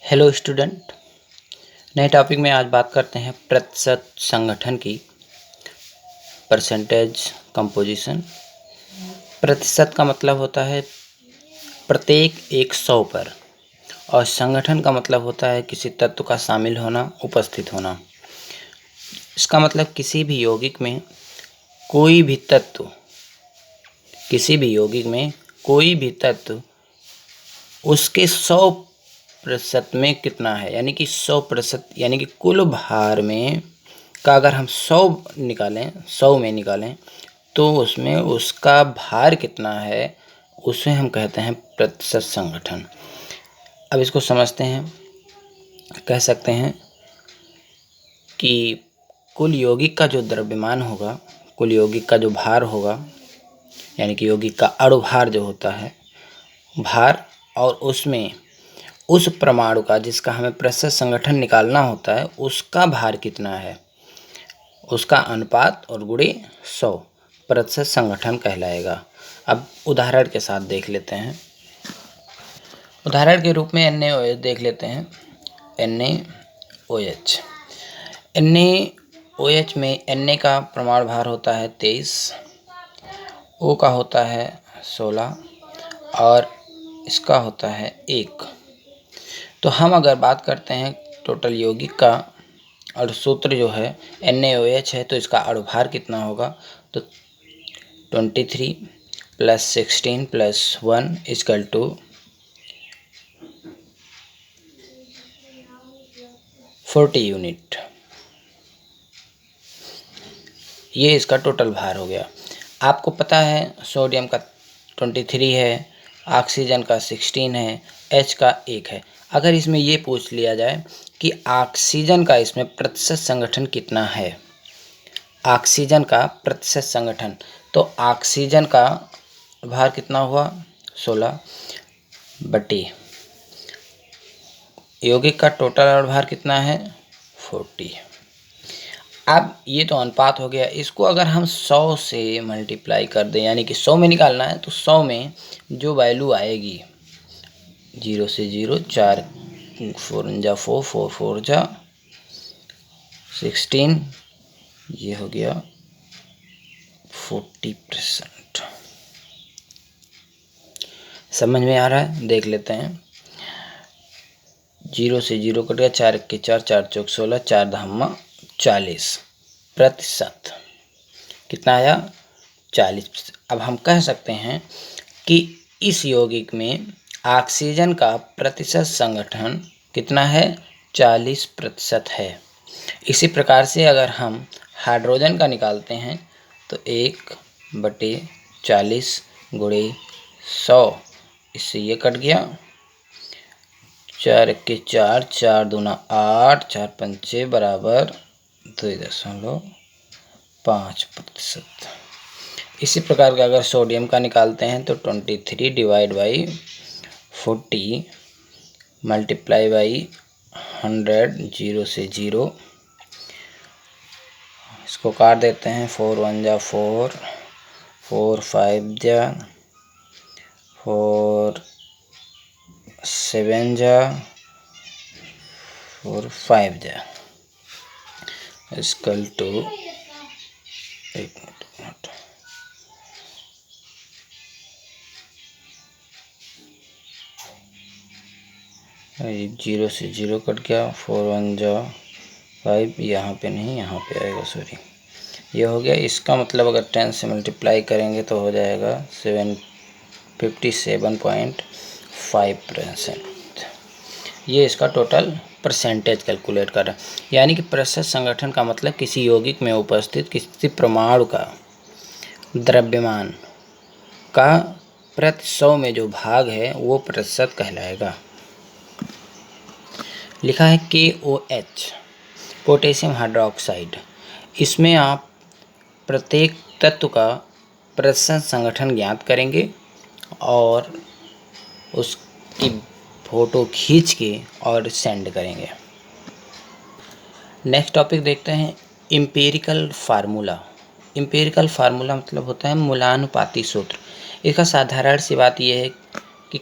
Hello student. नए topic में आज बात करते हैं प्रतिशत संगठन की परसेंटेज कंपोजिशन। प्रतिशत का मतलब होता है प्रत्येक 100 पर, और संगठन का मतलब होता है किसी तत्व का शामिल होना, उपस्थित होना। इसका मतलब किसी भी यौगिक में कोई भी तत्व उसके 100% में कितना है, यानी कि 100%, यानी कि कुल भार में का अगर हम 100 में निकालें तो उसमें उसका भार कितना है, उसे हम कहते हैं प्रतिशत संगठन। अब इसको समझते हैं। कह सकते हैं कि कुल यौगिक का जो द्रव्यमान होगा, कुल यौगिक का जो भार होगा, यानी कि यौगिक का अणुभार जो होता है, भार, और उसमें उस परमाणु का जिसका हमें प्रतिशत संगठन निकालना होता है उसका भार कितना है, उसका अनुपात और गुणे 100 प्रतिशत संगठन कहलाएगा। अब उदाहरण के साथ देख लेते हैं। उदाहरण के रूप में NaOH देख लेते हैं। NaOH में Na का परमाणु भार होता है 23, O का होता है 16 और इसका होता है 1। तो हम अगर बात करते हैं टोटल यौगिक का, और सूत्र जो है NaOH है, तो इसका अणुभार कितना होगा, तो 23 + 16 + 1 = 40 यूनिट। ये इसका टोटल भार हो गया। आपको पता है सोडियम का 23 है, ऑक्सीजन का 16 है, H का 1 है। अगर इसमें ये पूछ लिया जाए कि ऑक्सीजन का इसमें प्रतिशत संगठन कितना है, ऑक्सीजन का प्रतिशत संगठन, तो ऑक्सीजन का भार कितना हुआ 16 बटे यौगिक का टोटल भार कितना है 40। अब ये तो अनुपात हो गया। इसको अगर हम 100 से मल्टीप्लाई कर दें, यानी कि 100 में निकालना है, तो 100 में जो वैल्यू आएगी 0 से 0, 4 4 × 4 4 4 × 16, ये हो गया 40%। समझ में आ रहा है? देख लेते हैं। 0 से 0 कट गया, 4 × 4 4 × 4 16, 4 × 40 प्रतिशत। कितना आया 40%। अब हम कह सकते हैं कि इस यौगिक में ऑक्सीजन का प्रतिशत संगठन कितना है 40% है। इसी प्रकार से अगर हम हाइड्रोजन का निकालते हैं तो 1/40 × 100, इससे ये कट गया, 4 × 4 4 दूना 8, 4 पंचे बराबर 2.5%। इसी प्रकार का अगर सोडियम का निकालते हैं तो 23 / 40 मल्टीप्लाई बाई 100, 0 से 0, इसको काट देते हैं, 4 1 × 4, 4 5 × 4 7 × 4 5 = एक मिनट 0 से 0 कट गया, 4 1 × 5, यहाँ पे नहीं, यहाँ पे आएगा, सॉरी, ये हो गया। इसका मतलब अगर 10 से मल्टीप्लाई करेंगे तो हो जाएगा 57.5%। ये इसका टोटल परसेंटेज कैलकुलेट कर रहा है। यानी कि प्रतिशत संगठन का मतलब किसी यौगिक में उपस्थित किसी परमाणु का द्रव्यमान का प्रति 100 में जो भाग है वो प्रतिशत कहलाएगा। लिखा है KOH, पोटेशियम हाइड्रोक्साइड। इसमें आप प्रत्येक तत्व का प्रतिशत संगठन ज्ञात करेंगे और उसकी फोटो खींच के और सेंड करेंगे। नेक्स्ट टॉपिक देखते हैं, एम्पिरिकल फार्मूला। एम्पिरिकल फार्मूला मतलब होता है मूलानुपाती सूत्र। इसका साधारण सी बात यह है कि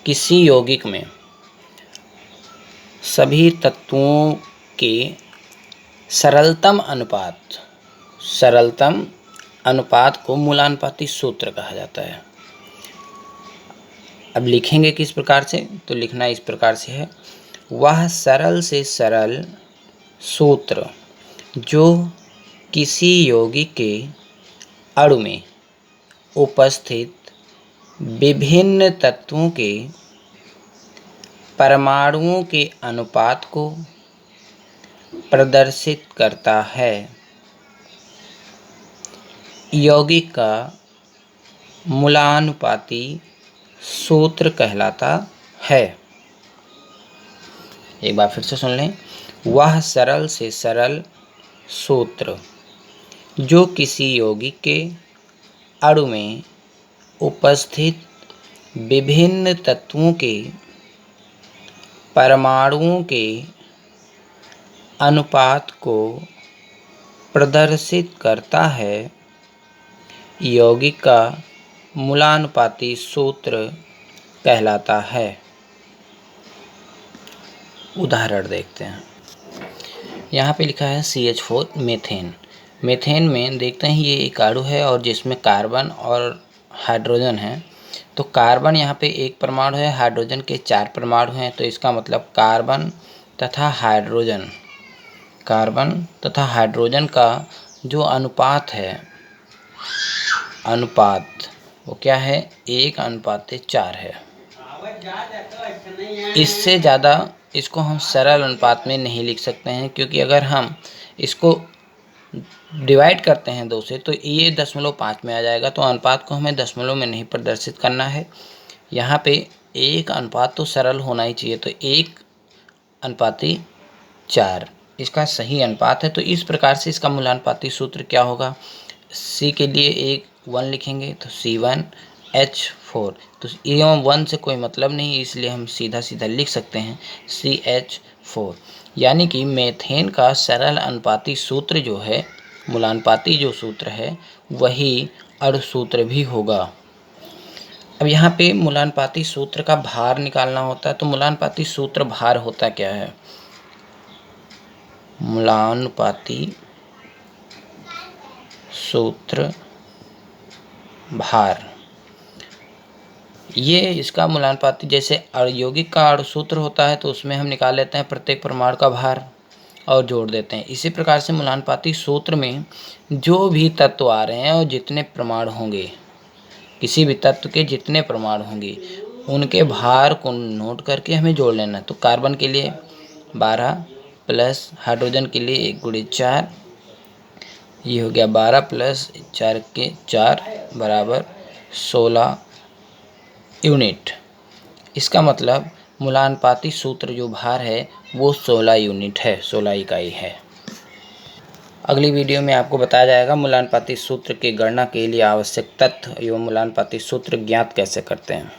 किसी यौगिक में सभी तत्वों के सरलतम अनुपात को मूलानुपाती सूत्र कहा जाता है। अब लिखेंगे किस प्रकार से, तो लिखना इस प्रकार से है, वह सरल से सरल सूत्र जो किसी यौगिक के अणु में उपस्थित विभिन्न तत्वों के परमाणुओं के अनुपात को प्रदर्शित करता है, यौगिक का मूलानुपाती सूत्र कहलाता है। एक बार फिर से सुन लें, वह सरल से सरल सूत्र जो किसी यौगिक के अणु में उपस्थित विभिन्न तत्वों के परमाणुओं के अनुपात को प्रदर्शित करता है, यौगिक का मूलानुपाती सूत्र कहलाता है। उदाहरण देखते हैं। यहाँ पे लिखा है CH4 मीथेन। मीथेन में देखते हैं ये एक अणु है और जिसमें कार्बन और हाइड्रोजन है। तो कार्बन यहाँ पे एक परमाणु है, हाइड्रोजन के 4 परमाणु हैं। तो इसका मतलब कार्बन तथा हाइड्रोजन का जो अनुपात है, वो क्या है, 1:4 है। इससे ज़्यादा इसको हम सरल अनुपात में नहीं लिख सकते हैं, क्योंकि अगर हम इसको डिवाइड करते हैं 2 से तो ये 0.5 में आ जाएगा। तो अनुपात को हमें दशमलव में नहीं प्रदर्शित करना है। यहाँ पे 1 अनुपात तो सरल होना ही चाहिए, तो 1:4 इसका सही अनुपात है। तो इस प्रकार से इसका मूलानुपाती सूत्र क्या होगा, C के लिए 1 लिखेंगे तो C1H4। तो ये 1 से कोई मतलब नहीं, इसलिए हम सीधा लिख सकते हैं CH4। यानी कि मीथेन का सरल अनुपाती सूत्र जो है, मूलानुपाती जो सूत्र है, वही अणु सूत्र भी होगा। अब यहाँ पे मूलानुपाती सूत्र का भार निकालना होता है। तो मूलानुपाती सूत्र भार होता क्या है, मूलानुपाती सूत्र भार, ये इसका मूलानुपाती, जैसे यौगिक का अणु सूत्र होता है तो उसमें हम निकाल लेते हैं प्रत्येक परमाणु का भार और जोड़ देते हैं। इसी प्रकार से मूलानुपाती सूत्र में जो भी तत्व आ रहे हैं और जितने परमाणु होंगे, किसी भी तत्व के जितने परमाणु होंगे उनके भार को नोट करके हमें जोड़ लेना है। तो कार्बन के लिए 12 प्लस हाइड्रोजन के लिए 1×4, ये हो गया 12 प्लस 4 के 4 बराबर 16 यूनिट। इसका मतलब मूलानुपाती सूत्र जो भार है वो 16 यूनिट है, 16 इकाई है। अगली वीडियो में आपको बताया जाएगा मूलानुपाती सूत्र की गणना के लिए आवश्यक तथ्य एवं मूलानुपाती सूत्र ज्ञात कैसे करते हैं।